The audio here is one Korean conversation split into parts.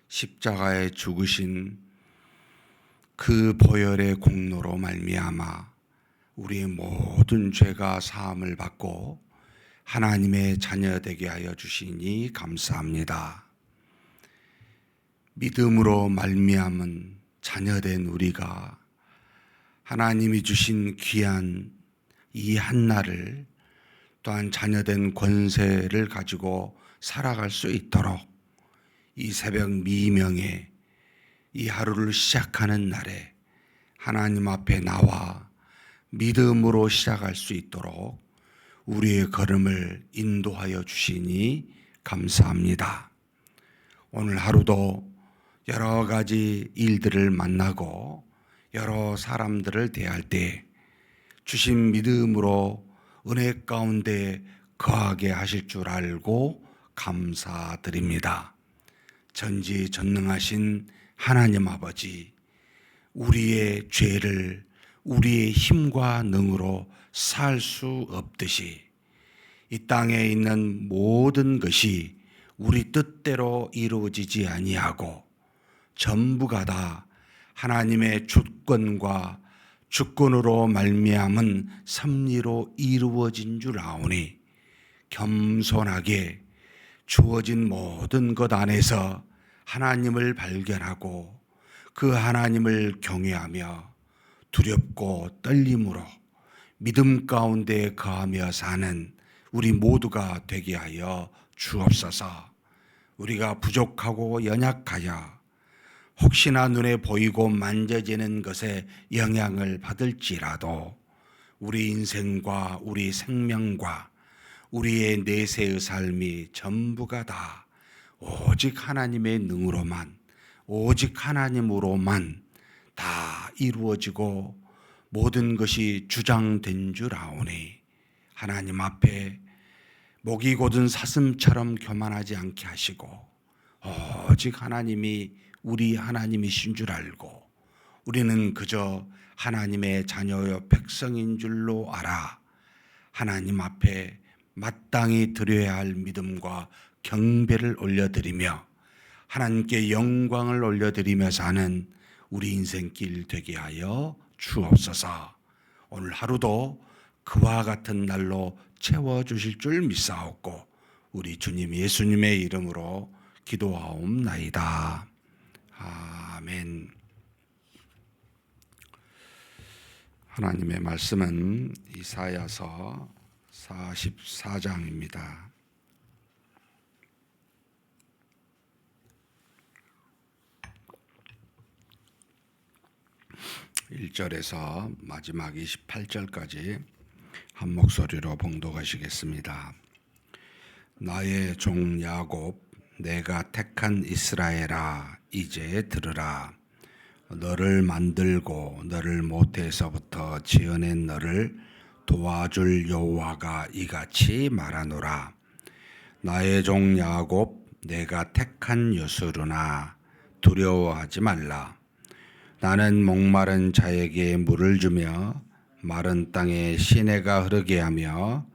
십자가에 죽으신 그 보혈의 공로로 말미암아 우리의 모든 죄가 사함을 받고 하나님의 자녀 되게 하여 주시니 감사합니다. 믿음으로 말미암은 자녀된 우리가 하나님이 주신 귀한 이 한날을 또한 자녀된 권세를 가지고 살아갈 수 있도록 이 새벽 미명에 이 하루를 시작하는 날에 하나님 앞에 나와 믿음으로 시작할 수 있도록 우리의 걸음을 인도하여 주시니 감사합니다. 오늘 하루도 여러 가지 일들을 만나고 여러 사람들을 대할 때 주신 믿음으로 은혜 가운데 거하게 하실 줄 알고 감사드립니다. 전지전능하신 하나님 아버지, 우리의 죄를 우리의 힘과 능으로 살 수 없듯이 이 땅에 있는 모든 것이 우리 뜻대로 이루어지지 아니하고 전부가 다 하나님의 주권과 주권으로 말미암은 섭리로 이루어진 줄 아오니 겸손하게 주어진 모든 것 안에서 하나님을 발견하고 그 하나님을 경외하며 두렵고 떨림으로 믿음 가운데 거하며 사는 우리 모두가 되게 하여 주옵소서. 우리가 부족하고 연약하여 혹시나 눈에 보이고 만져지는 것에 영향을 받을지라도 우리 인생과 우리 생명과 우리의 내세의 삶이 전부가 다 오직 하나님의 능으로만, 오직 하나님으로만 다 이루어지고 모든 것이 주장된 줄 아오니 하나님 앞에 목이 곧은 사슴처럼 교만하지 않게 하시고 오직 하나님이 우리 하나님이신 줄 알고 우리는 그저 하나님의 자녀여 백성인 줄로 알아 하나님 앞에 마땅히 드려야 할 믿음과 경배를 올려드리며 하나님께 영광을 올려드리며 사는 우리 인생길 되게 하여 주옵소서. 오늘 하루도 그와 같은 날로 채워주실 줄 믿사옵고 우리 주님 예수님의 이름으로 기도하옵나이다. 아멘. 하나님의 말씀은 이사야서 44장입니다. 1절에서 마지막 28절까지 한 목소리로 봉독하시겠습니다. 나의 종 야곱, 내가 택한 이스라엘아, 이제 들으라. 너를 만들고 너를 모태에서부터 지어낸 너를 도와줄 여호와가 이같이 말하노라. 나의 종 야곱, 내가 택한 요스루나 두려워하지 말라. 나는 목마른 자에게 물을 주며 마른 땅에 시내가 흐르게 하며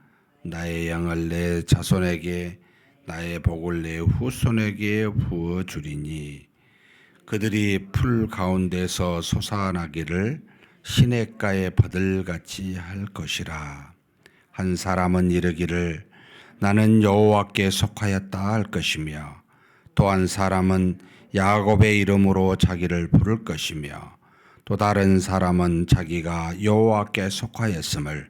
나의 양을 내 자손에게 나의 복을 내 후손에게 부어주리니 그들이 풀 가운데서 솟아나기를 시냇가의 버들같이 할 것이라. 한 사람은 이르기를 나는 여호와께 속하였다 할 것이며 또 한 사람은 야곱의 이름으로 자기를 부를 것이며 또 다른 사람은 자기가 여호와께 속하였음을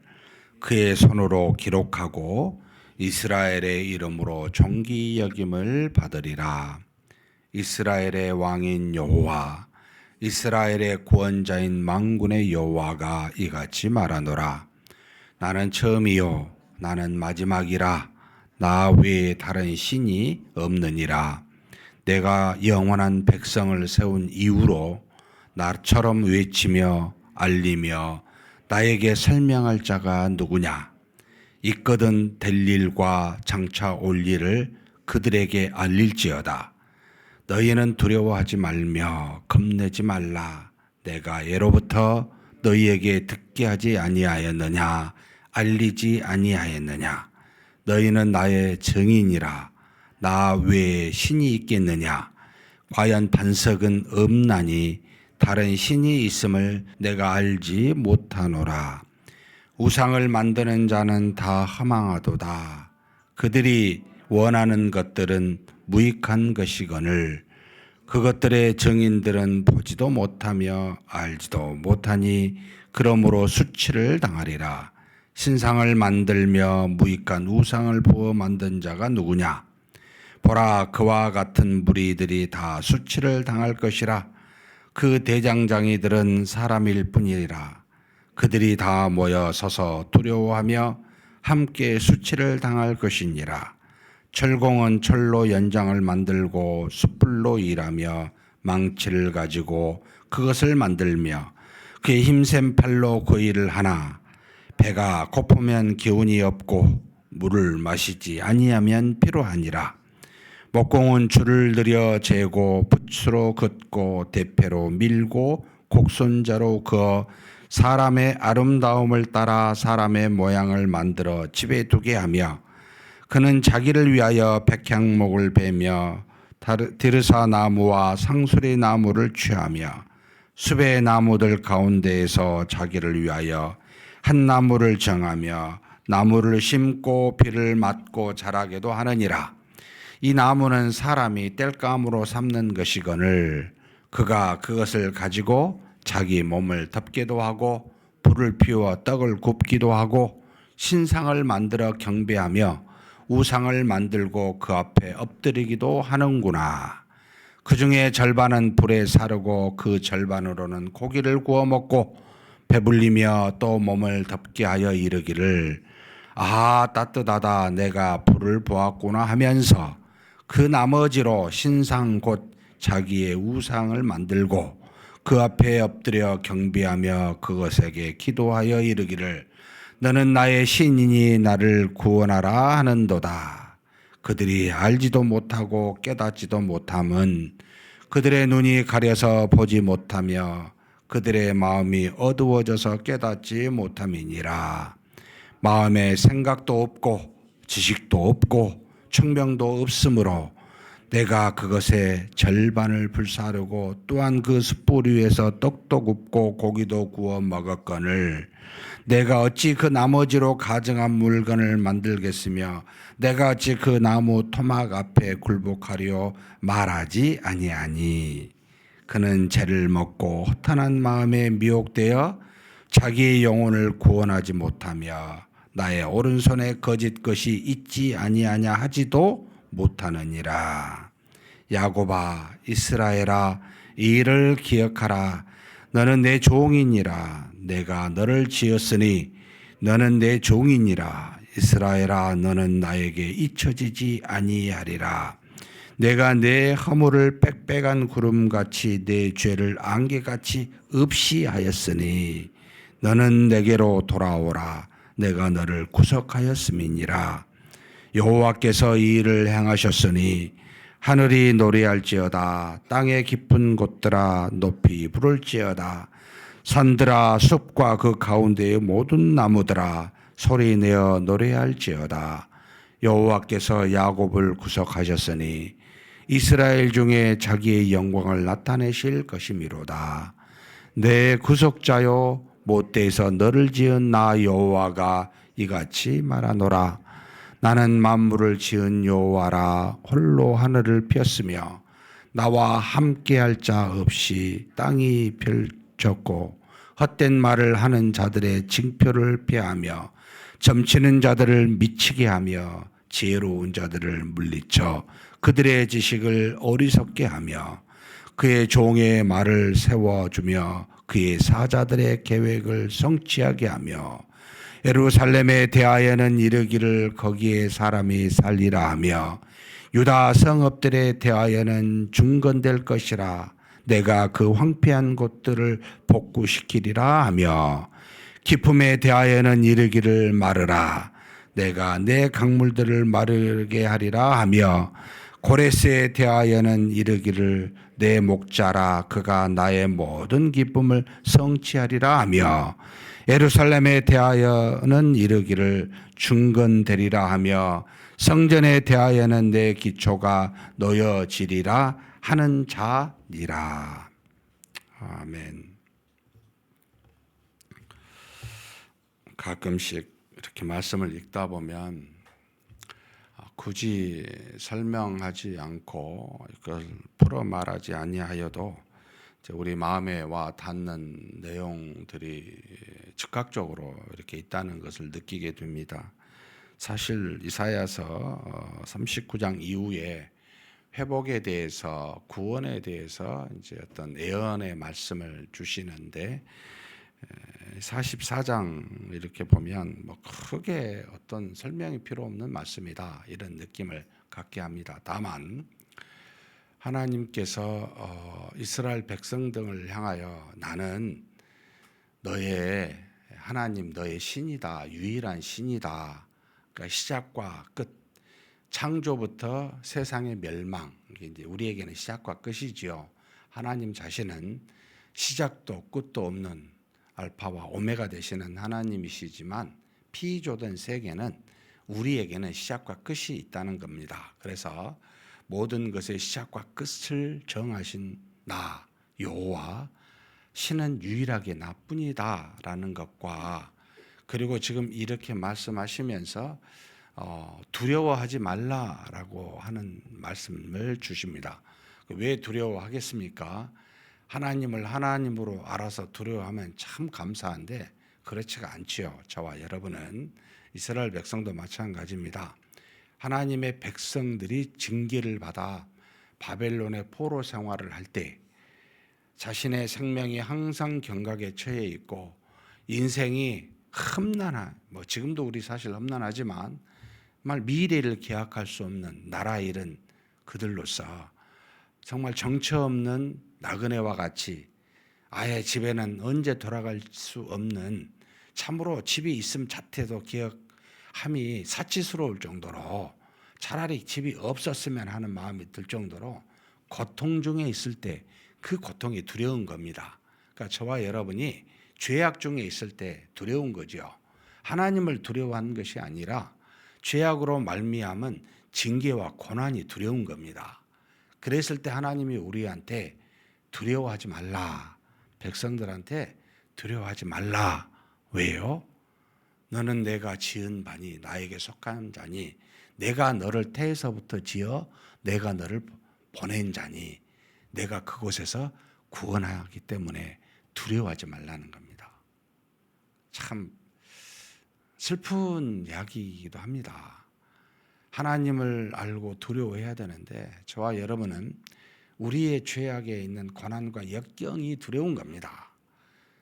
그의 손으로 기록하고 이스라엘의 이름으로 존귀 여김을 받으리라. 이스라엘의 왕인 여호와, 이스라엘의 구원자인 만군의 여호와가 이같이 말하노라. 나는 처음이요 나는 마지막이라. 나 외에 다른 신이 없느니라. 내가 영원한 백성을 세운 이후로 나처럼 외치며 알리며 나에게 설명할 자가 누구냐? 있거든 될 일과 장차 올 일을 그들에게 알릴지어다. 너희는 두려워하지 말며 겁내지 말라. 내가 예로부터 너희에게 듣게 하지 아니하였느냐? 알리지 아니하였느냐? 너희는 나의 증인이라. 나 외에 신이 있겠느냐? 과연 반석은 없나니 다른 신이 있음을 내가 알지 못하노라. 우상을 만드는 자는 다 허망하도다. 그들이 원하는 것들은 무익한 것이거늘 그것들의 증인들은 보지도 못하며 알지도 못하니 그러므로 수치를 당하리라. 신상을 만들며 무익한 우상을 부어 만든 자가 누구냐? 보라, 그와 같은 무리들이 다 수치를 당할 것이라. 그 대장장이들은 사람일 뿐이라. 그들이 다 모여 서서 두려워하며 함께 수치를 당할 것이니라. 철공은 철로 연장을 만들고 숯불로 일하며 망치를 가지고 그것을 만들며 그의 힘센 팔로 그 일을 하나. 배가 고프면 기운이 없고 물을 마시지 아니하면 피로하니라. 목공은 줄을 들여 재고 붓으로 긋고 대패로 밀고 곡선자로 그어 사람의 아름다움을 따라 사람의 모양을 만들어 집에 두게 하며 그는 자기를 위하여 백향목을 베며 디르사 나무와 상수리 나무를 취하며 숲의 나무들 가운데에서 자기를 위하여 한 나무를 정하며 나무를 심고 비를 맞고 자라게도 하느니라. 이 나무는 사람이 땔감으로 삼는 것이거늘 그가 그것을 가지고 자기 몸을 덮기도 하고 불을 피워 떡을 굽기도 하고 신상을 만들어 경배하며 우상을 만들고 그 앞에 엎드리기도 하는구나. 그 중에 절반은 불에 사르고 그 절반으로는 고기를 구워 먹고 배불리며 또 몸을 덮게 하여 이르기를 아 따뜻하다 내가 불을 보았구나 하면서 그 나머지로 신상 곧 자기의 우상을 만들고 그 앞에 엎드려 경배하며 그것에게 기도하여 이르기를 너는 나의 신이니 나를 구원하라 하는도다. 그들이 알지도 못하고 깨닫지도 못함은 그들의 눈이 가려서 보지 못하며 그들의 마음이 어두워져서 깨닫지 못함이니라. 마음에 생각도 없고 지식도 없고 청명도 없으므로 내가 그것의 절반을 불사르고 또한 그 숯불 위에서 떡도 굽고 고기도 구워 먹었거늘 내가 어찌 그 나머지로 가증한 물건을 만들겠으며 내가 어찌 그 나무 토막 앞에 굴복하려 말하지 아니하니. 그는 죄를 먹고 허탄한 마음에 미혹되어 자기의 영혼을 구원하지 못하며 나의 오른손에 거짓 것이 있지 아니하냐 하지도 못하느니라. 야곱아 이스라엘아 이 일을 기억하라. 너는 내 종이니라. 내가 너를 지었으니 너는 내 종이니라. 이스라엘아 너는 나에게 잊혀지지 아니하리라. 내가 내 허물을 빽빽한 구름같이 내 죄를 안개같이 없이 하였으니 너는 내게로 돌아오라. 내가 너를 구속하였음이니라. 여호와께서 이 일을 행하셨으니 하늘이 노래할지어다. 땅의 깊은 곳들아 높이 부를지어다. 산들아 숲과 그 가운데의 모든 나무들아 소리내어 노래할지어다. 여호와께서 야곱을 구속하셨으니 이스라엘 중에 자기의 영광을 나타내실 것이미로다. 내 구속자여 못되서 너를 지은 나 여호와가 이같이 말하노라. 나는 만물을 지은 여호와라. 홀로 하늘을 폈으며 나와 함께할 자 없이 땅이 펼쳤고 헛된 말을 하는 자들의 징표를 폐하며 점치는 자들을 미치게 하며 지혜로운 자들을 물리쳐 그들의 지식을 어리석게 하며 그의 종의 말을 세워주며 그의 사자들의 계획을 성취하게 하며 예루살렘에 대하여는 이르기를 거기에 사람이 살리라 하며 유다 성읍들에 대하여는 중건될 것이라. 내가 그 황폐한 곳들을 복구시키리라 하며 기품에 대하여는 이르기를 마르라. 내가 내 강물들을 마르게 하리라 하며 고레스에 대하여는 이르기를 내 목자라. 그가 나의 모든 기쁨을 성취하리라 하며 예루살렘에 대하여는 이르기를 중건되리라 하며 성전에 대하여는 내 기초가 놓여지리라 하는 자니라. 아멘. 가끔씩 이렇게 말씀을 읽다 보면 굳이 설명하지 않고 이걸 풀어 말하지 아니하여도 우리 마음에 와 닿는 내용들이 즉각적으로 이렇게 있다는 것을 느끼게 됩니다. 사실 이사야서 39장 이후에 회복에 대해서, 구원에 대해서 이제 어떤 예언의 말씀을 주시는데 44장 이렇게 보면 뭐 크게 어떤 설명이 필요 없는 말씀이다, 이런 느낌을 갖게 합니다. 다만 하나님께서 이스라엘 백성 등을 향하여 나는 너의 하나님, 너의 신이다, 유일한 신이다. 그러니까 시작과 끝, 창조부터 세상의 멸망, 이게 이제 우리에게는 시작과 끝이지요. 하나님 자신은 시작도 끝도 없는 알파와 오메가 되시는 하나님이시지만 피조된 세계는 우리에게는 시작과 끝이 있다는 겁니다. 그래서 모든 것의 시작과 끝을 정하신 나 여호와 신은 유일하게 나뿐이다라는 것과, 그리고 지금 이렇게 말씀하시면서 두려워하지 말라라고 하는 말씀을 주십니다. 왜 두려워하겠습니까? 하나님을 하나님으로 알아서 두려워하면 참 감사한데 그렇지가 않지요. 저와 여러분은, 이스라엘 백성도 마찬가지입니다. 하나님의 백성들이 징계를 받아 바벨론의 포로 생활을 할 때 자신의 생명이 항상 경각에 처해 있고 인생이 험난한, 뭐 지금도 우리 사실 험난하지만 정말 미래를 기약할 수 없는 나라 잃은 그들로서 정말 정처 없는 나그네와 같이 아예 집에는 언제 돌아갈 수 없는, 참으로 집이 있음 자체도 기억함이 사치스러울 정도로 차라리 집이 없었으면 하는 마음이 들 정도로 고통 중에 있을 때 그 고통이 두려운 겁니다. 그러니까 저와 여러분이 죄악 중에 있을 때 두려운 거죠. 하나님을 두려워하는 것이 아니라 죄악으로 말미암은 징계와 고난이 두려운 겁니다. 그랬을 때 하나님이 우리한테 두려워하지 말라, 백성들한테 두려워하지 말라. 왜요? 너는 내가 지은 바니 나에게 속한 자니, 내가 너를 태에서부터 지어 내가 너를 보낸 자니, 내가 그곳에서 구원하기 때문에 두려워하지 말라는 겁니다. 참 슬픈 이야기이기도 합니다. 하나님을 알고 두려워해야 되는데 저와 여러분은 우리의 죄악에 있는 고난과 역경이 두려운 겁니다.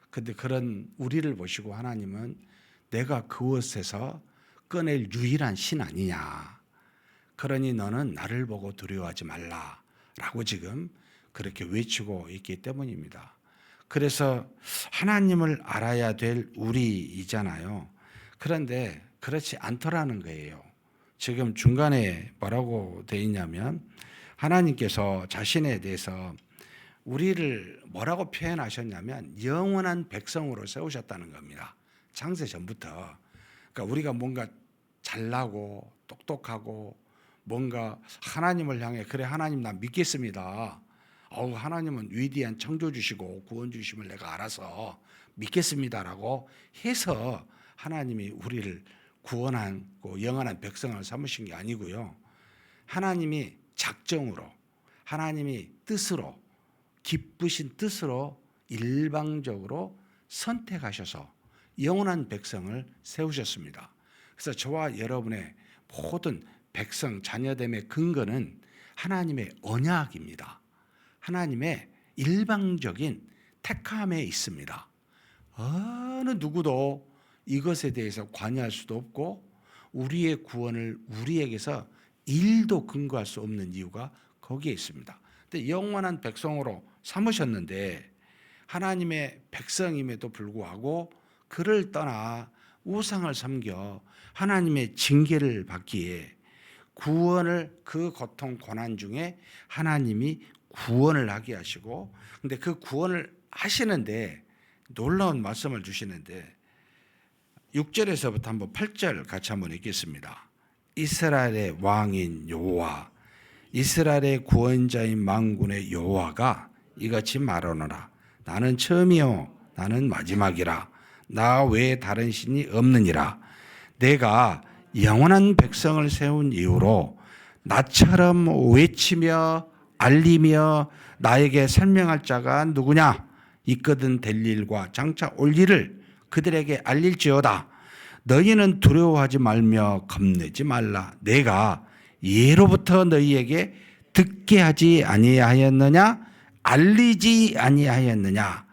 그런데 그런 우리를 보시고 하나님은 내가 그곳에서 꺼낼 유일한 신 아니냐, 그러니 너는 나를 보고 두려워하지 말라라고 지금 그렇게 외치고 있기 때문입니다. 그래서 하나님을 알아야 될 우리이잖아요. 그런데 그렇지 않더라는 거예요. 지금 중간에 뭐라고 되어 있냐면 하나님께서 자신에 대해서 우리를 뭐라고 표현하셨냐면 영원한 백성으로 세우셨다는 겁니다. 창세 전부터. 그러니까 우리가 뭔가 잘나고 똑똑하고 뭔가 하나님을 향해 그래 하나님 나 믿겠습니다. 하나님은 위대한 창조주시고 구원주심을 내가 알아서 믿겠습니다라고 해서 하나님이 우리를 구원하고 영원한 백성을 삼으신 게 아니고요. 하나님이 작정으로, 하나님이 뜻으로, 기쁘신 뜻으로 일방적으로 선택하셔서 영원한 백성을 세우셨습니다. 그래서 저와 여러분의 모든 백성 자녀됨의 근거는 하나님의 언약입니다. 하나님의 일방적인 택함에 있습니다. 어느 누구도 이것에 대해서 관여할 수도 없고 우리의 구원을 우리에게서 일도 근거할 수 없는 이유가 거기에 있습니다. 근데 영원한 백성으로 삼으셨는데 하나님의 백성임에도 불구하고 그를 떠나 우상을 섬겨 하나님의 징계를 받기에 구원을, 그 고통 고난 중에 하나님이 구원을 하게 하시고, 근데 그 구원을 하시는데 놀라운 말씀을 주시는데 6절에서부터 한번 8절 같이 한번 읽겠습니다. 이스라엘의 왕인 여호와 이스라엘의 구원자인 만군의 여호와가 이같이 말하노라. 나는 처음이요 나는 마지막이라. 나 외에 다른 신이 없느니라. 내가 영원한 백성을 세운 이후로 나처럼 외치며 알리며 나에게 설명할 자가 누구냐? 있거든 될 일과 장차 올 일을 그들에게 알릴지어다. 너희는 두려워하지 말며 겁내지 말라. 내가 예로부터 너희에게 듣게 하지 아니하였느냐? 알리지 아니하였느냐?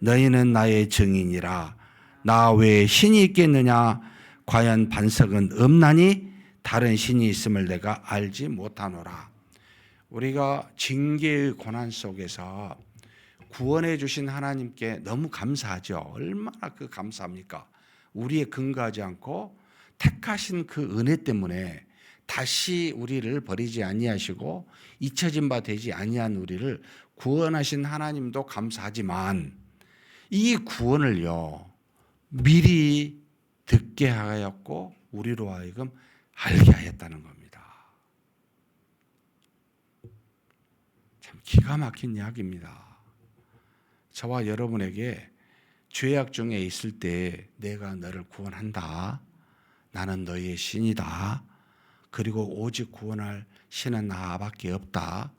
너희는 나의 증인이라. 나 외에 신이 있겠느냐? 과연 반석은 없나니 다른 신이 있음을 내가 알지 못하노라. 우리가 징계의 고난 속에서 구원해 주신 하나님께 너무 감사하죠. 얼마나 그 감사합니까? 우리에 근거하지 않고 택하신 그 은혜 때문에 다시 우리를 버리지 아니하시고 잊혀진 바 되지 아니한 우리를 구원하신 하나님도 감사하지만 이 구원을요 미리 듣게 하였고 우리로 하여금 알게 하였다는 겁니다. 참 기가 막힌 이야기입니다. 저와 여러분에게 죄악 중에 있을 때 내가 너를 구원한다. 나는 너희의 신이다. 그리고 오직 구원할 신은 나밖에 없다.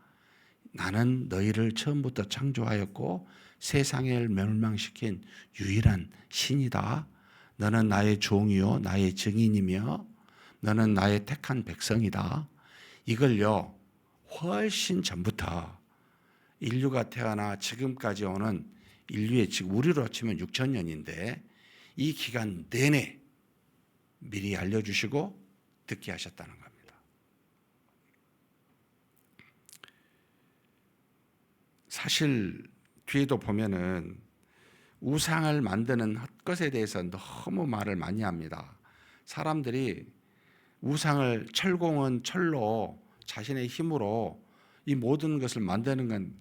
나는 너희를 처음부터 창조하였고 세상을 멸망시킨 유일한 신이다. 너는 나의 종이요 나의 증인이며 너는 나의 택한 백성이다. 이걸요 훨씬 전부터 인류가 태어나 지금까지 오는 인류의 지금 우리로 치면 6,000년인데 이 기간 내내 미리 알려주시고 듣게 하셨다는 겁니다. 사실 뒤에도 보면은 우상을 만드는 헛것에 대해서 너무 말을 많이 합니다. 사람들이 우상을 철공은 철로 자신의 힘으로 이 모든 것을 만드는 건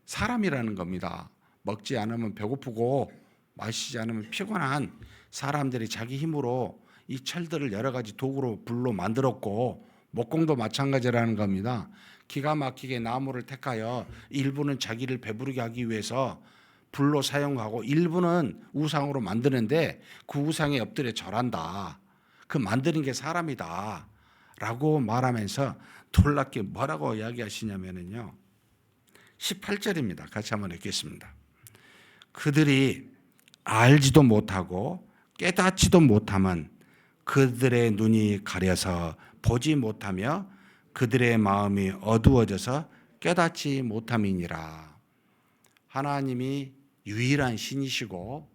사람이라는 겁니다. 먹지 않으면 배고프고 마시지 않으면 피곤한 사람들이 자기 힘으로 이 철들을 여러 가지 도구로 불로 만들었고 목공도 마찬가지라는 겁니다. 기가 막히게 나무를 택하여 일부는 자기를 배부르게 하기 위해서 불로 사용하고 일부는 우상으로 만드는데 그 우상에 엎드려 절한다. 그 만드는 게 사람이다. 라고 말하면서 놀랍게 뭐라고 이야기하시냐면요. 18절입니다. 같이 한번 읽겠습니다. 그들이 알지도 못하고 깨닫지도 못함은 그들의 눈이 가려서 보지 못하며 그들의 마음이 어두워져서 깨닫지 못함이니라. 하나님이 유일한 신이시고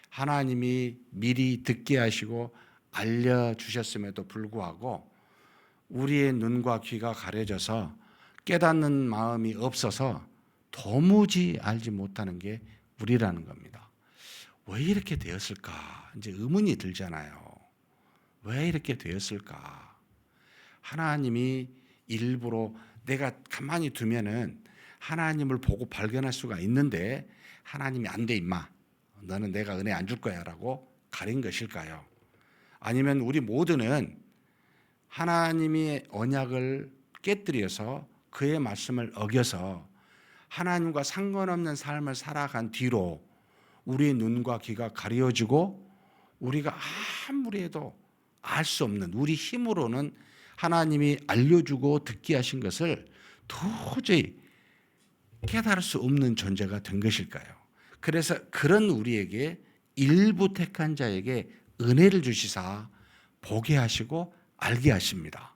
하나님이 미리 듣게 하시고 알려주셨음에도 불구하고 우리의 눈과 귀가 가려져서 깨닫는 마음이 없어서 도무지 알지 못하는 게 우리라는 겁니다. 왜 이렇게 되었을까? 이제 의문이 들잖아요. 왜 이렇게 되었을까? 하나님이 일부러 내가 가만히 두면은 하나님을 보고 발견할 수가 있는데 하나님이 안 돼 임마. 너는 내가 은혜 안 줄 거야 라고 가린 것일까요? 아니면 우리 모두는 하나님의 언약을 깨뜨려서 그의 말씀을 어겨서 하나님과 상관없는 삶을 살아간 뒤로 우리의 눈과 귀가 가려지고 우리가 아무리 해도 알 수 없는 우리 힘으로는 하나님이 알려주고 듣게 하신 것을 도저히 깨달을 수 없는 존재가 된 것일까요? 그래서 그런 우리에게 일부 택한 자에게 은혜를 주시사 보게 하시고 알게 하십니다.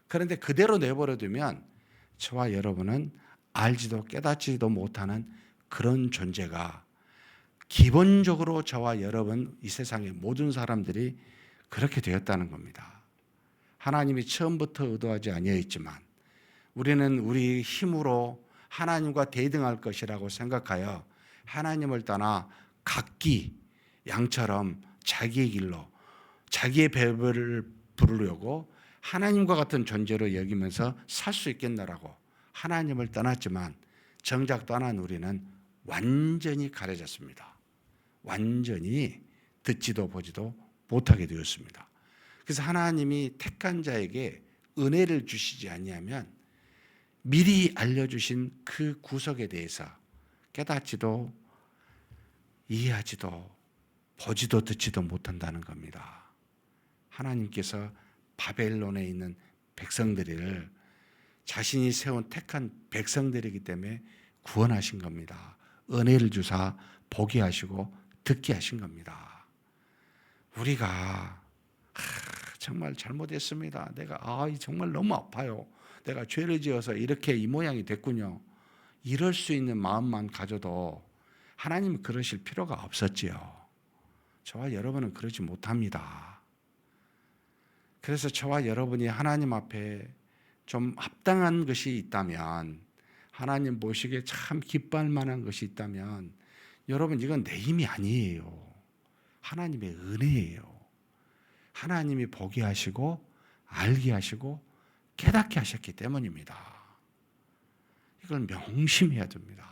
그런데 그대로 내버려 두면 저와 여러분은 알지도 깨닫지도 못하는 그런 존재가 기본적으로 저와 여러분 이 세상의 모든 사람들이 그렇게 되었다는 겁니다. 하나님이 처음부터 의도하지 아니하였지만 우리는 우리 힘으로 하나님과 대등할 것이라고 생각하여 하나님을 떠나 각기 양처럼 자기의 길로 자기의 배를 부르려고 하나님과 같은 존재로 여기면서 살 수 있겠나라고 하나님을 떠났지만 정작 떠난 우리는 완전히 가려졌습니다. 완전히 듣지도 보지도 못하게 되었습니다. 그래서 하나님이 택한 자에게 은혜를 주시지 아니하면 미리 알려주신 그 구속에 대해서 깨닫지도 이해하지도 보지도 듣지도 못한다는 겁니다. 하나님께서 바벨론에 있는 백성들을 자신이 세운 택한 백성들이기 때문에 구원하신 겁니다. 은혜를 주사 보게 하시고 듣게 하신 겁니다. 우리가 정말 잘못했습니다. 내가 정말 너무 아파요. 내가 죄를 지어서 이렇게 이 모양이 됐군요. 이럴 수 있는 마음만 가져도 하나님은 그러실 필요가 없었지요. 저와 여러분은 그러지 못합니다. 그래서 저와 여러분이 하나님 앞에 좀 합당한 것이 있다면, 하나님 보시기에 참 기뻐할 만한 것이 있다면, 여러분 이건 내 힘이 아니에요. 하나님의 은혜예요. 하나님이 보게 하시고 알게 하시고 깨닫게 하셨기 때문입니다. 이걸 명심해야 됩니다.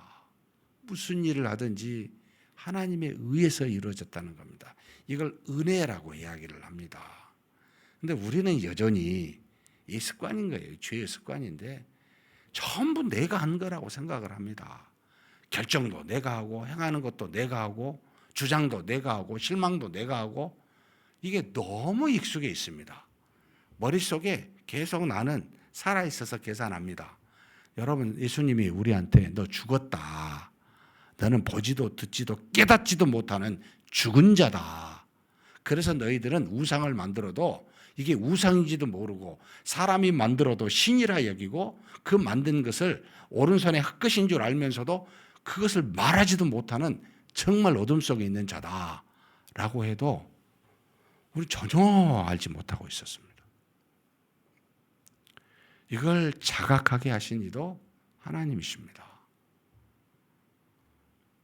무슨 일을 하든지 하나님에 의해서 이루어졌다는 겁니다. 이걸 은혜라고 이야기를 합니다. 근데 우리는 여전히 이 습관인 거예요. 죄의 습관인데 전부 내가 한 거라고 생각을 합니다. 결정도 내가 하고, 행하는 것도 내가 하고, 주장도 내가 하고, 실망도 내가 하고, 이게 너무 익숙해 있습니다. 머릿속에 계속 나는 살아있어서 계산합니다. 여러분, 예수님이 우리한테 너 죽었다. 너는 보지도 듣지도 깨닫지도 못하는 죽은 자다. 그래서 너희들은 우상을 만들어도 이게 우상인지도 모르고 사람이 만들어도 신이라 여기고 그 만든 것을 오른손에 흙것인 줄 알면서도 그것을 말하지도 못하는 정말 어둠 속에 있는 자다라고 해도 우리 전혀 알지 못하고 있었습니다. 이걸 자각하게 하신 이도 하나님이십니다.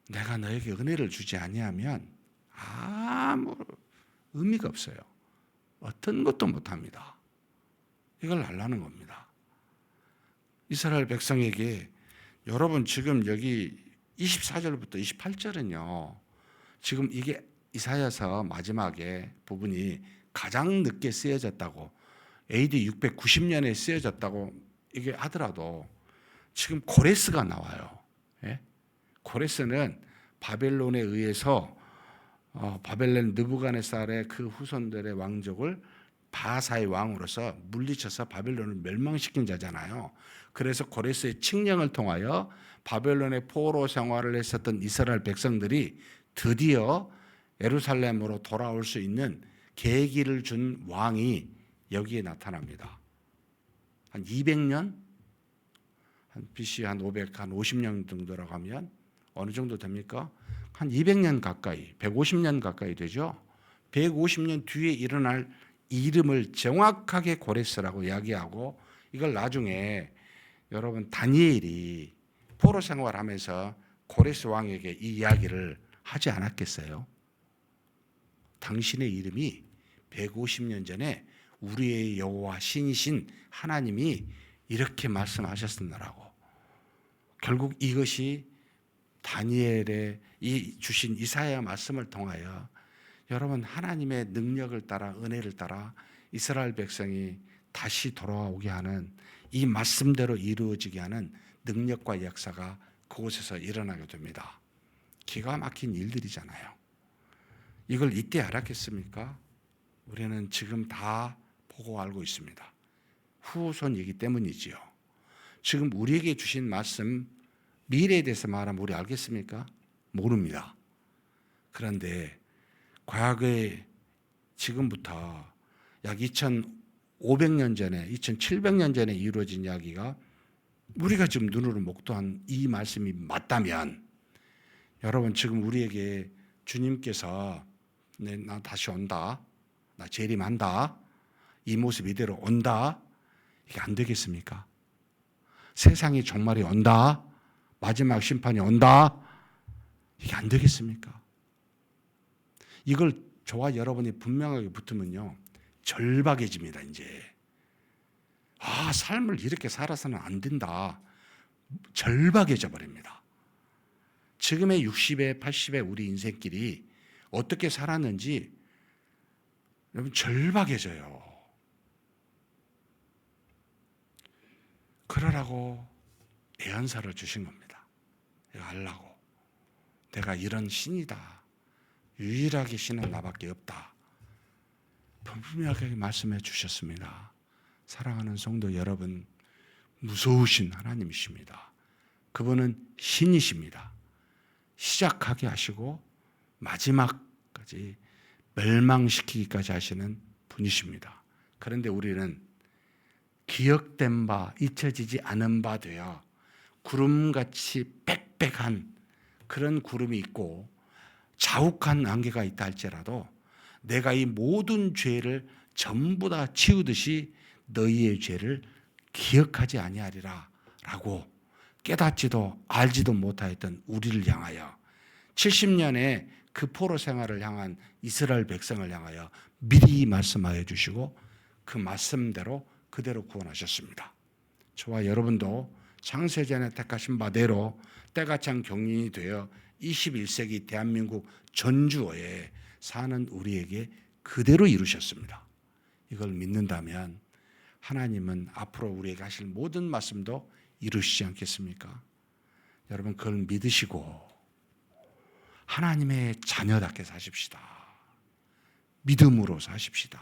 내가 너에게 은혜를 주지 아니하면 아무 의미가 없어요. 어떤 것도 못합니다. 이걸 알라는 겁니다. 이스라엘 백성에게, 여러분 지금 여기 24절부터 28절은요. 지금 이게 이사야서 마지막에 부분이 가장 늦게 쓰여졌다고, AD 690년에 쓰여졌다고 이게 하더라도 지금 고레스가 나와요. 예? 고레스는 바벨론에 의해서 바벨론 느부갓네살의 그 후손들의 왕족을 바사의 왕으로서 물리쳐서 바벨론을 멸망시킨 자잖아요. 그래서 고레스의 칙령을 통하여 바벨론의 포로 생활을 했었던 이스라엘 백성들이 드디어 예루살렘으로 돌아올 수 있는 계기를 준 왕이 여기에 나타납니다. 한 200년? 한 BC 한 500, 한 50년 정도라고 하면 어느 정도 됩니까? 한 200년 가까이, 150년 가까이 되죠. 150년 뒤에 일어날 이름을 정확하게 고레스라고 이야기하고, 이걸 나중에 여러분 다니엘이 포로 생활하면서 고레스 왕에게 이 이야기를 하지 않았겠어요? 당신의 이름이 150년 전에 우리의 여호와 신이신 하나님이 이렇게 말씀하셨습니다라고. 결국 이것이 다니엘의 이 주신 이사야 말씀을 통하여 여러분 하나님의 능력을 따라, 은혜를 따라 이스라엘 백성이 다시 돌아오게 하는, 이 말씀대로 이루어지게 하는 능력과 역사가 그곳에서 일어나게 됩니다. 기가 막힌 일들이잖아요. 이걸 이때 알았겠습니까? 우리는 지금 다 보고 알고 있습니다. 후손이기 때문이지요. 지금 우리에게 주신 말씀, 미래에 대해서 말하면 우리 알겠습니까? 모릅니다. 그런데 과거에 지금부터 약 2500년 전에, 2700년 전에 이루어진 이야기가 우리가 지금 눈으로 목도한 이 말씀이 맞다면, 여러분 지금 우리에게 주님께서 나 다시 온다, 나 재림한다, 이 모습 이대로 온다, 이게 안 되겠습니까? 세상의 종말이 온다, 마지막 심판이 온다, 이게 안 되겠습니까? 이걸 저와 여러분이 분명하게 붙으면요, 절박해집니다. 이제 삶을 이렇게 살아서는 안 된다, 절박해져 버립니다. 지금의 60에 80의 우리 인생길이 어떻게 살았는지 여러분 절박해져요. 그러라고 예언서를 주신 겁니다. 이거 하려고. 내가 이런 신이다. 유일하게 신은 나밖에 없다. 분명하게 말씀해 주셨습니다. 사랑하는 성도 여러분, 무서우신 하나님이십니다. 그분은 신이십니다. 시작하게 하시고 마지막까지 멸망시키기까지 하시는 분이십니다. 그런데 우리는 기억된 바, 잊혀지지 않은 바 되어 구름같이 빽빽한 그런 구름이 있고 자욱한 안개가 있다 할지라도 내가 이 모든 죄를 전부 다 치우듯이 너희의 죄를 기억하지 아니하리라 라고 깨닫지도 알지도 못하였던 우리를 향하여 70년의 그 포로 생활을 향한 이스라엘 백성을 향하여 미리 말씀하여 주시고 그 말씀대로 그대로 구원하셨습니다. 저와 여러분도 창세전에 택하신 바대로 때가 찬 경륜이 되어 21세기 대한민국 전주에 사는 우리에게 그대로 이루셨습니다. 이걸 믿는다면 하나님은 앞으로 우리에게 하실 모든 말씀도 이루시지 않겠습니까? 여러분 그걸 믿으시고 하나님의 자녀답게 사십시다. 믿음으로 사십시다.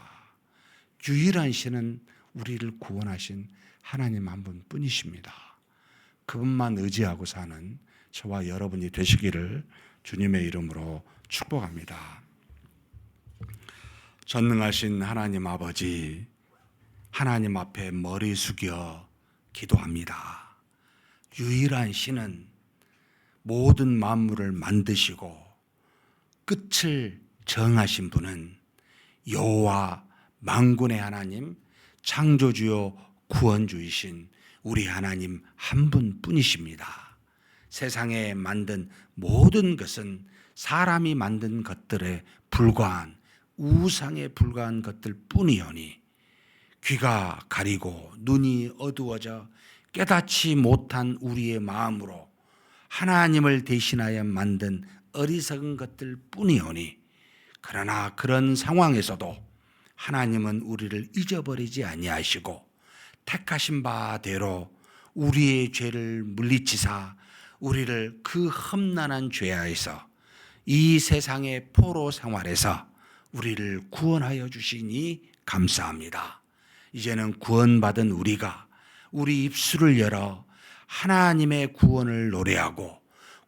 유일한 신은 우리를 구원하신 하나님 한 분뿐이십니다. 그분만 의지하고 사는 저와 여러분이 되시기를 주님의 이름으로 축복합니다. 전능하신 하나님 아버지, 하나님 앞에 머리 숙여 기도합니다. 유일한 신은 모든 만물을 만드시고 끝을 정하신 분은 여호와 만군의 하나님, 창조주요 구원주이신 우리 하나님 한 분뿐이십니다. 세상에 만든 모든 것은 사람이 만든 것들에 불과한 우상에 불과한 것들 뿐이오니 귀가 가리고 눈이 어두워져 깨닫지 못한 우리의 마음으로 하나님을 대신하여 만든 어리석은 것들 뿐이오니 그러나 그런 상황에서도 하나님은 우리를 잊어버리지 아니하시고 택하신 바대로 우리의 죄를 물리치사 우리를 그 험난한 죄하에서 이 세상의 포로 생활에서 우리를 구원하여 주시니 감사합니다. 이제는 구원받은 우리가 우리 입술을 열어 하나님의 구원을 노래하고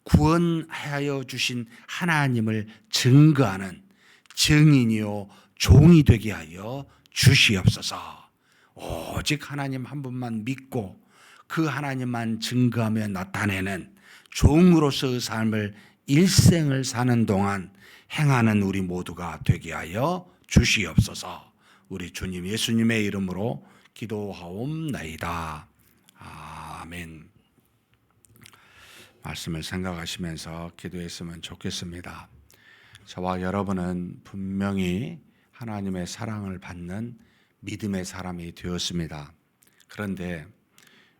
구원하여 주신 하나님을 증거하는 증인이요 종이 되게 하여 주시옵소서. 오직 하나님 한 분만 믿고 그 하나님만 증거하며 나타내는 종으로서의 삶을 일생을 사는 동안 행하는 우리 모두가 되게 하여 주시옵소서. 우리 주님 예수님의 이름으로 기도하옵나이다. 아멘. 말씀을 생각하시면서 기도했으면 좋겠습니다. 저와 여러분은 분명히 하나님의 사랑을 받는 믿음의 사람이 되었습니다. 그런데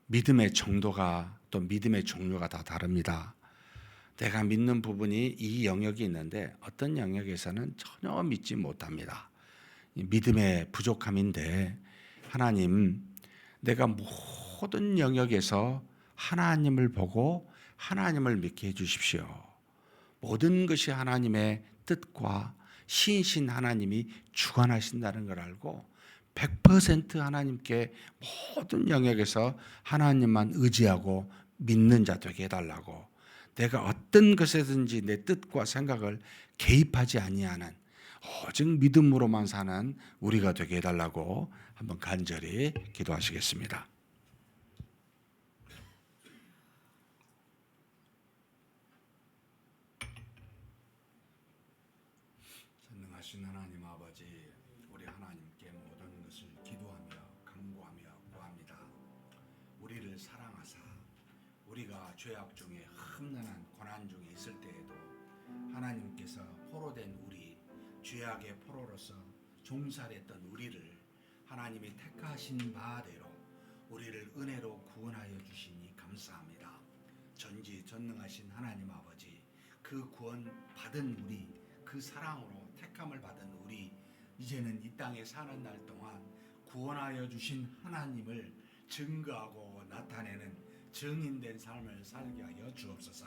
믿음의 정도가 또 믿음의 종류가 다 다릅니다. 내가 믿는 부분이 이 영역이 있는데 어떤 영역에서는 전혀 믿지 못합니다. 믿음의 부족함인데 하나님, 내가 모든 영역에서 하나님을 보고 하나님을 믿게 해주십시오. 모든 것이 하나님의 뜻과 신이신 하나님이 주관하신다는 걸 알고 100% 하나님께 모든 영역에서 하나님만 의지하고 믿는 자 되게 해달라고, 내가 어떤 것에든지 내 뜻과 생각을 개입하지 아니하는 오직 믿음으로만 사는 우리가 되게 해달라고 한번 간절히 기도하시겠습니다. 전능하신 하나님 아버지, 우리 하나님께 모든 것을 기도하며 간구하며 구합니다. 우리를 사랑하사 우리가 죄악 중에 험난한 고난 중에 있을 때에도 하나님께서 포로된 우리, 죄악의 포로로서 종살했던 우리를 하나님이 택하신 바대로 우리를 은혜로 구원하여 주시니 감사합니다. 전지전능하신 하나님 아버지, 그 구원 받은 우리, 그 사랑으로 택함을 받은 우리, 이제는 이 땅에 사는 날 동안 구원하여 주신 하나님을 증거하고 나타내는 증인된 삶을 살게 하여 주옵소서.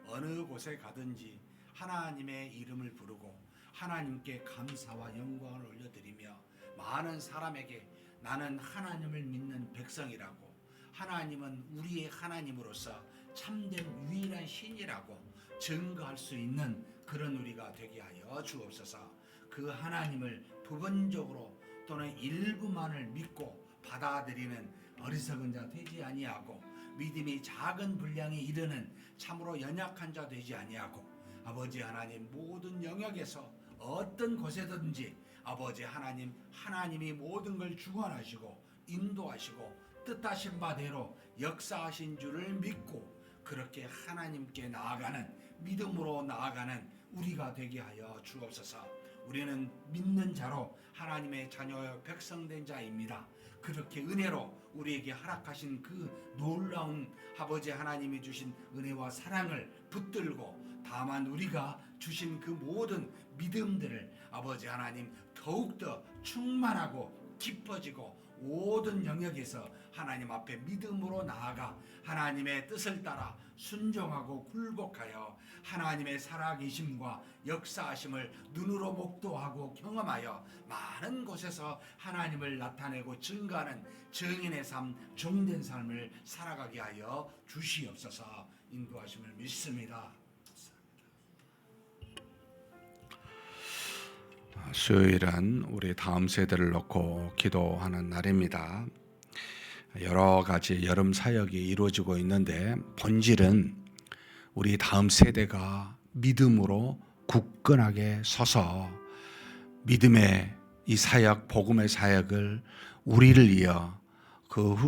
어느 곳에 가든지 하나님의 이름을 부르고 하나님께 감사와 영광을 올려드리며 많은 사람에게 나는 하나님을 믿는 백성이라고, 하나님은 우리의 하나님으로서 참된 유일한 신이라고 증거할 수 있는 그런 우리가 되게 하여 주옵소서. 그 하나님을 부분적으로 또는 일부만을 믿고 받아들이는 어리석은 자 되지 아니하고, 믿음이 작은 분량에 이르는 참으로 연약한 자 되지 아니하고, 아버지 하나님 모든 영역에서 어떤 곳에든지 아버지 하나님, 하나님이 모든 걸 주관하시고 인도하시고 뜻하신 바대로 역사하신 줄을 믿고 그렇게 하나님께 나아가는, 믿음으로 나아가는 우리가 되게 하여 주옵소서. 우리는 믿는 자로 하나님의 자녀여 백성된 자입니다. 그렇게 은혜로 우리에게 허락하신 그 놀라운 아버지 하나님이 주신 은혜와 사랑을 붙들고, 다만 우리가 주신 그 모든 믿음들을 아버지 하나님 더욱더 충만하고 깊어지고 모든 영역에서 하나님 앞에 믿음으로 나아가 하나님의 뜻을 따라 순종하고 굴복하여 하나님의 살아계심과 역사하심을 눈으로 목도하고 경험하여 많은 곳에서 하나님을 나타내고 증거하는 증인의 삶, 종된 삶을 살아가게 하여 주시옵소서. 인도하심을 믿습니다. 수요일은 우리 다음 세대를 놓고 기도하는 날입니다. 여러 가지 여름 사역이 이루어지고 있는데 본질은 우리 다음 세대가 믿음으로 굳건하게 서서 믿음의 이 사역, 복음의 사역을 우리를 이어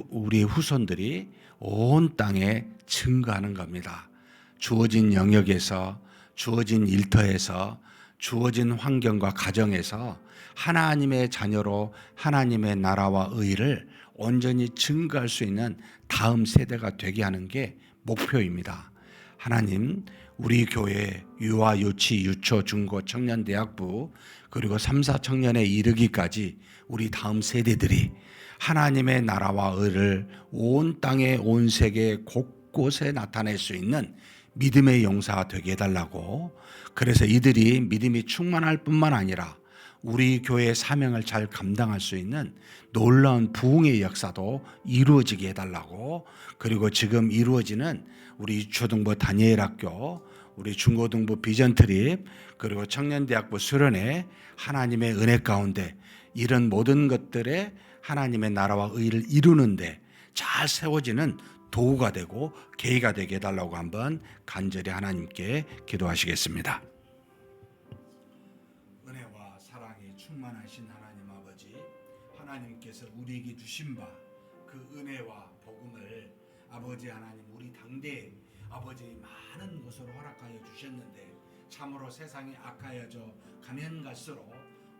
우리 후손들이 온 땅에 증거하는 겁니다. 주어진 영역에서, 주어진 일터에서, 주어진 환경과 가정에서 하나님의 자녀로 하나님의 나라와 의를 온전히 증거할 수 있는 다음 세대가 되게 하는 게 목표입니다. 하나님, 우리 교회 유아, 유치, 유초, 중고, 청년, 대학부 그리고 3, 4청년에 이르기까지 우리 다음 세대들이 하나님의 나라와 의를 온 땅에, 온 세계 곳곳에 나타낼 수 있는 믿음의 용사가 되게 해달라고, 그래서 이들이 믿음이 충만할 뿐만 아니라 우리 교회의 사명을 잘 감당할 수 있는 놀라운 부흥의 역사도 이루어지게 해달라고, 그리고 지금 이루어지는 우리 초등부 다니엘 학교, 우리 중고등부 비전 트립, 그리고 청년대학부 수련회 하나님의 은혜 가운데 이런 모든 것들에 하나님의 나라와 의를 이루는데 잘 세워지는 도구가 되고 계기가 되게 해달라고 한번 간절히 하나님께 기도하시겠습니다. 은혜와 사랑이 충만하신 하나님 아버지, 하나님께서 우리에게 주신 바 그 은혜와 복음을 아버지 하나님 우리 당대에 아버지 많은 것으로 허락하여 주셨는데 참으로 세상이 악하여져 가면 갈수록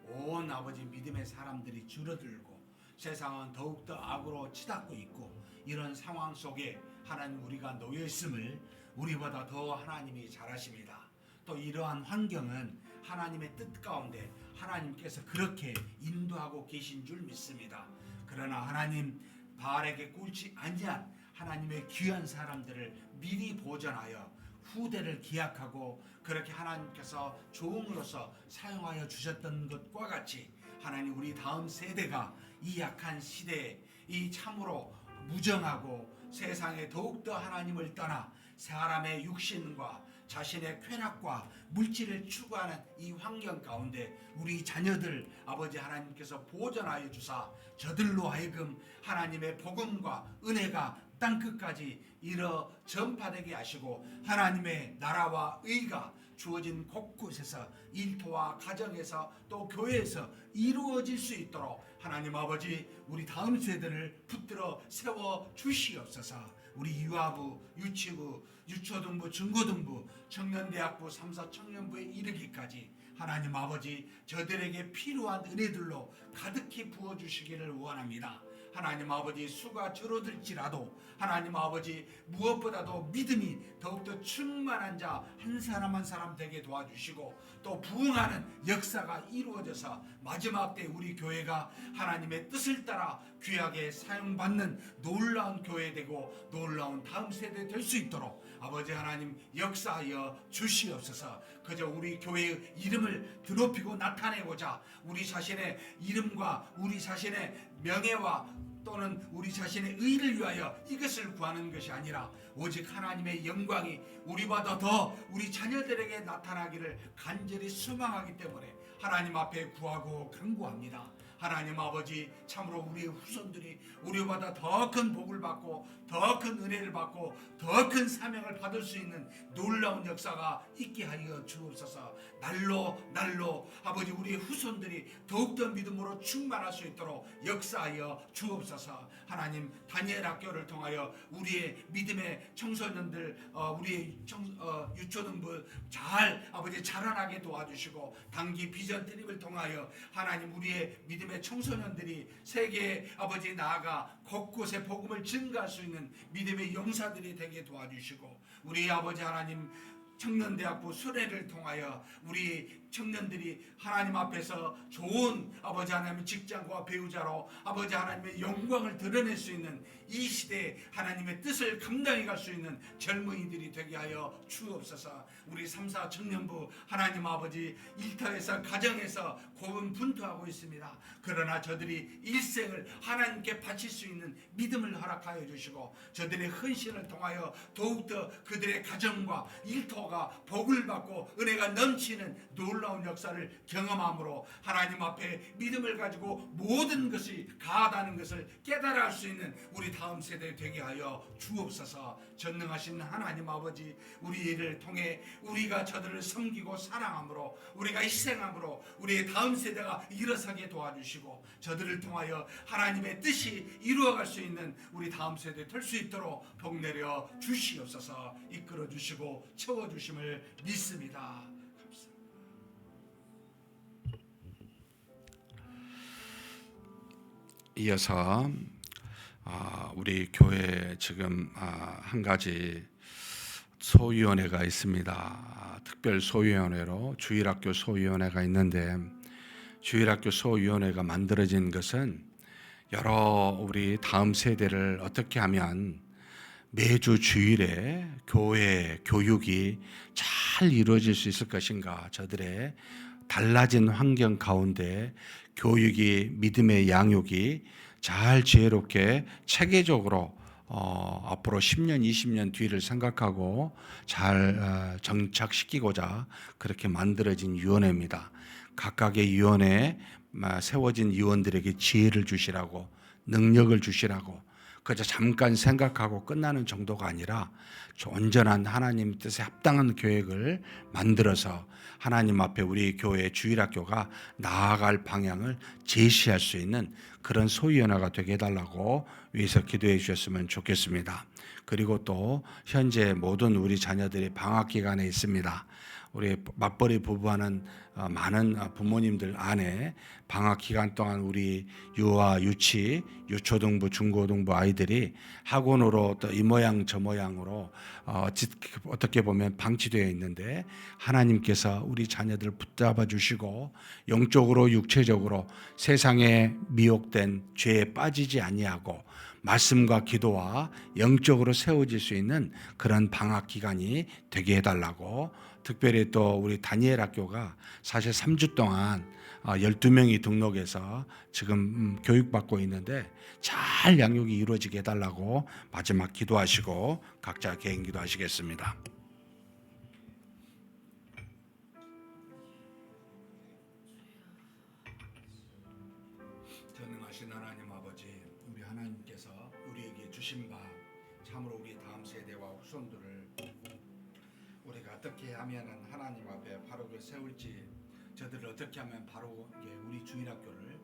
온 아버지 믿음의 사람들이 줄어들고 세상은 더욱더 악으로 치닫고 있고, 이런 상황 속에 하나님 우리가 놓여 있음을 우리보다 더 하나님이 잘 아십니다. 또 이러한 환경은 하나님의 뜻 가운데 하나님께서 그렇게 인도하고 계신 줄 믿습니다. 그러나 하나님, 바알에게 꿇지 아니한 하나님의 귀한 사람들을 미리 보존하여 후대를 기약하고 그렇게 하나님께서 종으로서 사용하여 주셨던 것과 같이 하나님 우리 다음 세대가 이 약한 시대에 이 참으로 무정하고 세상에 더욱더 하나님을 떠나 사람의 육신과 자신의 쾌락과 물질을 추구하는 이 환경 가운데 우리 자녀들 아버지 하나님께서 보존하여 주사 저들로 하여금 하나님의 복음과 은혜가 땅끝까지 이뤄 전파되게 하시고 하나님의 나라와 의가 주어진 곳곳에서 일터와 가정에서 또 교회에서 이루어질 수 있도록 하나님 아버지 우리 다음 세대를 붙들어 세워 주시옵소서. 우리 유아부, 유치부, 유초등부, 중고등부, 청년대학부, 3, 4청년부에 이르기까지 하나님 아버지 저들에게 필요한 은혜들로 가득히 부어주시기를 원합니다. 하나님 아버지 수가 줄어들지라도 하나님 아버지 무엇보다도 믿음이 더욱더 충만한 자 한 사람 한 사람 되게 도와주시고 또 부흥하는 역사가 이루어져서 마지막 때 우리 교회가 하나님의 뜻을 따라 귀하게 사용받는 놀라운 교회 되고 놀라운 다음 세대 될 수 있도록 아버지 하나님 역사하여 주시옵소서. 그저 우리 교회의 이름을 드높이고 나타내고자 우리 자신의 이름과 우리 자신의 명예와 또는 우리 자신의 의를 위하여 이것을 구하는 것이 아니라 오직 하나님의 영광이 우리보다 더 우리 자녀들에게 나타나기를 간절히 소망하기 때문에 하나님 앞에 구하고 간구합니다. 하나님 아버지, 참으로 우리의 후손들이 우리보다 더 큰 복을 받고 더 큰 은혜를 받고 더 큰 사명을 받을 수 있는 놀라운 역사가 있게 하여 주옵소서. 날로 아버지, 우리의 후손들이 더욱더 믿음으로 충만할 수 있도록 역사하여 주옵소서. 하나님, 다니엘 학교를 통하여 우리의 믿음의 청소년들, 우리의 유초등부 잘 아버지 자라나게 도와주시고, 단기 비전 트립을 통하여 하나님 우리의 믿음의 청소년들이 세계에 아버지 나아가 곳곳에 복음을 증가할 수 있는 믿음의 용사들이 되게 도와주시고, 우리 아버지 하나님 청년대학부 수련회를 통하여 우리 청년들이 하나님 앞에서 좋은 아버지 하나님의 직장과 배우자로 아버지 하나님의 영광을 드러낼 수 있는 이 시대에 하나님의 뜻을 감당해 갈 수 있는 젊은이들이 되게 하여 주옵소서. 우리 3사 청년부 하나님 아버지 일터에서 가정에서 고군분투하고 있습니다. 그러나 저들이 일생을 하나님께 바칠 수 있는 믿음을 허락하여 주시고, 저들의 헌신을 통하여 더욱더 그들의 가정과 일터가 복을 받고 은혜가 넘치는 놀라운 역사를 경험함으로 하나님 앞에 믿음을 가지고 모든 것이 가하다는 것을 깨달아 할 수 있는 우리 다음 세대 되게 하여 주옵소서. 전능하신 하나님 아버지, 우리 일을 통해 우리가 저들을 섬기고 사랑함으로, 우리가 희생함으로 우리의 다음 세대가 일어서게 도와주시고, 저들을 통하여 하나님의 뜻이 이루어갈 수 있는 우리 다음 세대 될 수 있도록 복 내려 주시옵소서. 이끌어 주시고 채워 주심을 믿습니다. 이어서 우리 교회에 지금 한 가지 소위원회가 있습니다. 특별 소위원회로 주일학교 소위원회가 있는데, 주일학교 소위원회가 만들어진 것은 여러 우리 다음 세대를 어떻게 하면 매주 주일에 교회 교육이 잘 이루어질 수 있을 것인가, 저들의 달라진 환경 가운데 교육이, 믿음의 양육이 잘 지혜롭게 체계적으로 앞으로 10년, 20년 뒤를 생각하고 잘 정착시키고자 그렇게 만들어진 위원회입니다. 각각의 위원회에 세워진 위원들에게 지혜를 주시라고, 능력을 주시라고, 그저 잠깐 생각하고 끝나는 정도가 아니라 온전한 하나님 뜻에 합당한 계획을 만들어서 하나님 앞에 우리 교회 주일학교가 나아갈 방향을 제시할 수 있는 그런 소위원회가 되게 해달라고 위해서 기도해 주셨으면 좋겠습니다. 그리고 또 현재 모든 우리 자녀들이 방학 기간에 있습니다. 우리 맞벌이 부부하는 많은 부모님들 안에 방학 기간 동안 우리 유아, 유치, 유초등부, 중고등부 아이들이 학원으로 또 이 모양 저 모양으로 어떻게 보면 방치되어 있는데, 하나님께서 우리 자녀들을 붙잡아 주시고 영적으로 육체적으로 세상에 미혹된 죄에 빠지지 아니하고 말씀과 기도와 영적으로 세워질 수 있는 그런 방학 기간이 되게 해달라고, 특별히 또 우리 다니엘 학교가 사실 3주 동안 12명이 등록해서 지금 교육받고 있는데 잘 양육이 이루어지게 해달라고 마지막 기도하시고 각자 개인 기도하시겠습니다. 전능하신 하나님 아버지, 우리 하나님께서 우리에게 주신 바 참으로 우리 다음 세대와 후손들을 우리가 어떻게 하면 하나님 앞에 바르게 세울지, 저들을 어떻게 하면 바로 우리 주일학교를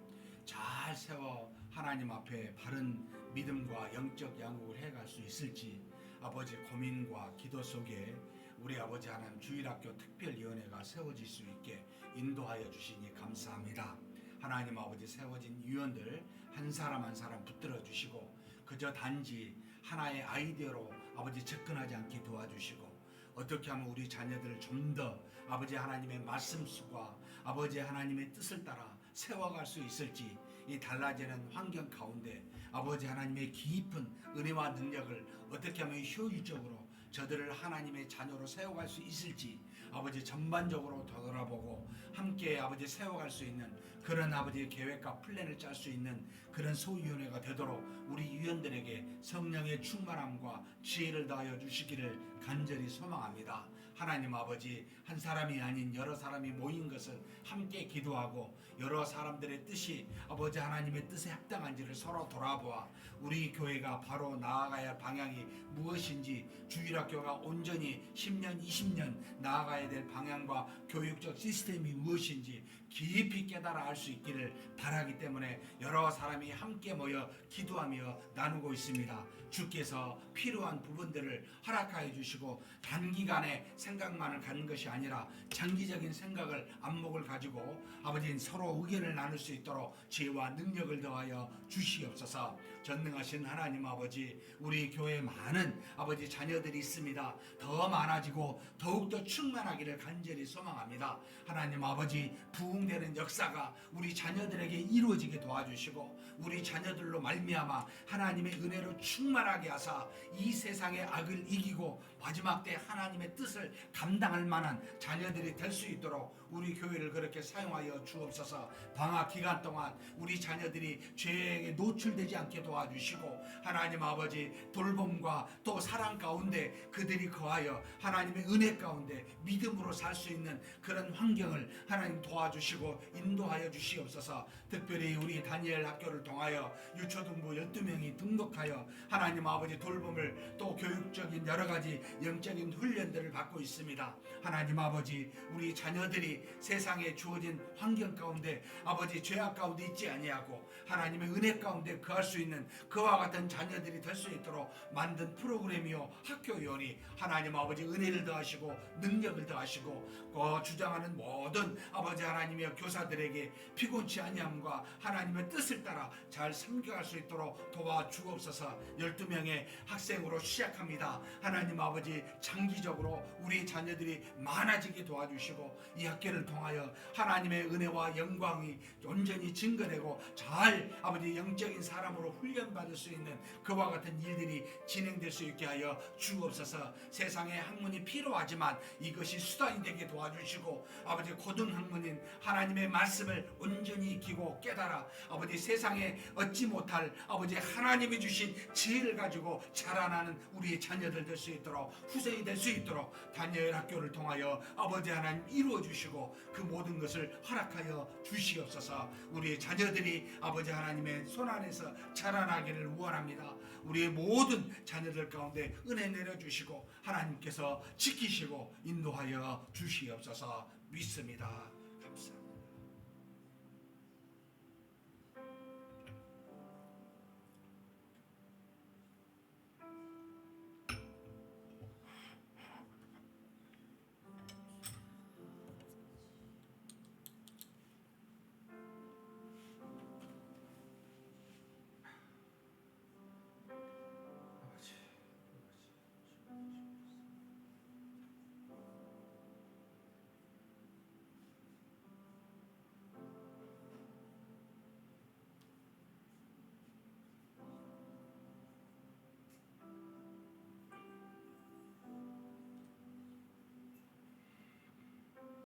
잘 세워 하나님 앞에 바른 믿음과 영적 양육을 해갈 수 있을지 아버지 고민과 기도 속에 우리 아버지 하나님 주일학교 특별위원회가 세워질 수 있게 인도하여 주시니 감사합니다. 하나님 아버지, 세워진 위원들 한 사람 한 사람 붙들어 주시고 그저 단지 하나의 아이디어로 아버지 접근하지 않게 도와주시고, 어떻게 하면 우리 자녀들을 좀 더 아버지 하나님의 말씀 속과 아버지 하나님의 뜻을 따라 세워갈 수 있을지 이 달라지는 환경 가운데 아버지 하나님의 깊은 은혜와 능력을 어떻게 하면 효율적으로 저들을 하나님의 자녀로 세워갈 수 있을지 아버지 전반적으로 되돌아보고 함께 아버지 세워갈 수 있는 그런 아버지의 계획과 플랜을 짤 수 있는 그런 소위원회가 되도록 우리 위원들에게 성령의 충만함과 지혜를 다하여 주시기를 간절히 소망합니다. 하나님 아버지, 한 사람이 아닌 여러 사람이 모인 것은 함께 기도하고 여러 사람들의 뜻이 아버지 하나님의 뜻에 합당한지를 서로 돌아보아 우리 교회가 바로 나아가야 할 방향이 무엇인지, 주일학교가 온전히 10년 20년 나아가야 될 방향과 교육적 시스템이 무엇인지 깊이 깨달아 알 수 있기를 바라기 때문에 여러 사람이 함께 모여 기도하며 나누고 있습니다. 주께서 필요한 부분들을 허락하여 주시고 단기간에 생각만을 가는 것이 아니라 장기적인 생각을 안목을 가지고 아버지 서로 의견을 나눌 수 있도록 지혜와 능력을 더하여 주시옵소서. 전능하신 하나님 아버지, 우리 교회에 많은 아버지 자녀들이 있습니다. 더 많아지고 더욱더 충만하기를 간절히 소망합니다. 하나님 아버지, 부흥되는 역사가 우리 자녀들에게 이루어지게 도와주시고 우리 자녀들로 말미암아 하나님의 은혜로 충만하게 하사 이 세상의 악을 이기고 마지막 때 하나님의 뜻을 감당할 만한 자녀들이 될 수 있도록 우리 교회를 그렇게 사용하여 주옵소서. 방학 기간 동안 우리 자녀들이 죄에 노출되지 않게 도와주시고 하나님 아버지 돌봄과 또 사랑 가운데 그들이 거하여 하나님의 은혜 가운데 믿음으로 살 수 있는 그런 환경을 하나님 도와주시고 인도하여 주시옵소서. 특별히 우리 다니엘 학교를 통하여 유초등부 12명이 등록하여 하나님 아버지 돌봄을 또 교육적인 여러 가지 영적인 훈련들을 받고 있습니다. 하나님 아버지, 우리 자녀들이 세상에 주어진 환경 가운데 아버지 죄악 가운데 있지 아니하고 하나님의 은혜 가운데 거할 수 있는 그와 같은 자녀들이 될 수 있도록 만든 프로그램이요 학교위원이 하나님 아버지 은혜를 더하시고 능력을 더하시고 주장하는 모든 아버지 하나님의 교사들에게 피곤치 아니함과 하나님의 뜻을 따라 잘 섬겨갈 수 있도록 도와주옵소서. 12명의 학생으로 시작합니다. 하나님 아버지, 장기적으로 우리 자녀들이 많아지게 도와주시고 이 학교를 통하여 하나님의 은혜와 영광이 온전히 증거되고 잘 아버지 영적인 사람으로 훈련받을 수 있는 그와 같은 일들이 진행될 수 있게 하여 주옵소서. 세상에 학문이 필요하지만 이것이 수단이 되게 도와주시고 아버지 고등학문인 하나님의 말씀을 온전히 익히고 깨달아 아버지 세상에 얻지 못할 아버지 하나님이 주신 지혜를 가지고 자라나는 우리의 자녀들 될 수 있도록 후세이 될 수 있도록 다니엘 학교를 통하여 아버지 하나님 이루어 주시고 그 모든 것을 허락하여 주시옵소서. 우리의 자녀들이 아버지 하나님의 손안에서 자라나기를 원합니다. 우리의 모든 자녀들 가운데 은혜 내려주시고 하나님께서 지키시고 인도하여 주시옵소서. 믿습니다.